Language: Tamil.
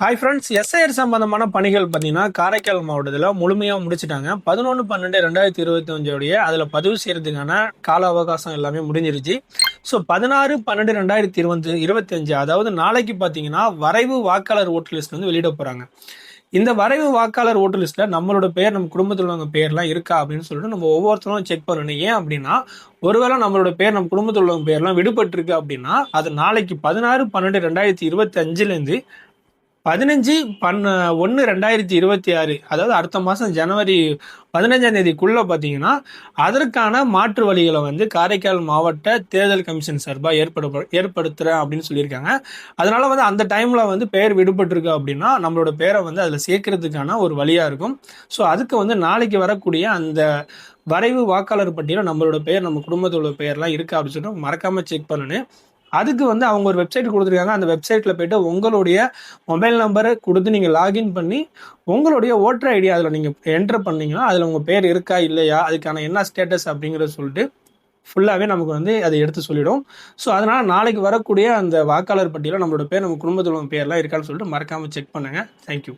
ஹாய் ஃப்ரெண்ட்ஸ், எஸ்ஐஆர் சம்பந்தமான பணிகள் பார்த்தீங்கன்னா காரைக்கால் மாவட்டத்தில் முழுமையாக முடிச்சிட்டாங்க. 11/12/2025 அதில் பதிவு செய்கிறதுக்கான கால அவகாசம் எல்லாமே முடிஞ்சிருச்சு. ஸோ 16/12/2025 அதாவது நாளைக்கு பார்த்தீங்கன்னா வரைவு வாக்காளர் ஓட்டு லிஸ்ட் வந்து வெளியிட போகிறாங்க. இந்த வரைவு வாக்காளர் ஓட்டு லிஸ்ட்டில் நம்மளோட பேர், நம்ம குடும்பத்தில் உள்ளவங்க பேர்லாம் இருக்கா அப்படின்னு சொல்லிட்டு நம்ம ஒவ்வொருத்தரும் செக் பண்ணணும். ஏன் அப்படின்னா, ஒருவேளை நம்மளோட பேர், நம்ம குடும்பத்தில் உள்ளவங்க பேர்லாம் விடுபட்டிருக்கு அப்படின்னா அது நாளைக்கு 16/12/2025 15/1/2026 அதாவது அடுத்த மாதம் ஜனவரி 15ஆம் தேதிக்குள்ளே பார்த்தீங்கன்னா அதற்கான மாற்று வழிகளை வந்து காரைக்கால் மாவட்ட தேர்தல் கமிஷன் சார்பாக ஏற்படுத்துகிறேன் அப்படின்னு சொல்லியிருக்காங்க. அதனால வந்து அந்த டைமில் வந்து பெயர் விடுபட்டிருக்கு அப்படின்னா நம்மளோட பேரை வந்து அதில் சேர்க்கறதுக்கான ஒரு வழியாக இருக்கும். ஸோ அதுக்கு வந்து நாளைக்கு வரக்கூடிய அந்த வரைவு வாக்காளர் பட்டியலில் நம்மளோட பெயர், நம்ம குடும்பத்தோட பெயர்லாம் இருக்கா அப்படின்னு சொல்லிட்டு மறக்காமல் செக் பண்ணணும். அதுக்கு வந்து அவங்க ஒரு வெப்சைட் கொடுத்துருக்காங்க. அந்த வெப்சைட்டில் போய்ட்டு உங்களுடைய மொபைல் நம்பரை கொடுத்து நீங்கள் லாகின் பண்ணி உங்களுடைய ஓட்டர் ஐடி அதில் நீங்கள் என்டர் பண்ணீங்கன்னா அதில் உங்கள் பேர் இருக்கா இல்லையா, அதுக்கான என்ன ஸ்டேட்டஸ் அப்படிங்கிறத சொல்லிட்டு ஃபுல்லாகவே நமக்கு வந்து அதை எடுத்து சொல்லிடும். ஸோ அதனால் நாளைக்கு வரக்கூடிய அந்த வாக்காளர் பட்டியலில் நம்மளோட பேர், நம்ம குடும்பத்தில் பேர்லாம் இருக்கான்னு சொல்லிட்டு மறக்காமல் செக் பண்ணுங்கள். தேங்க்யூ.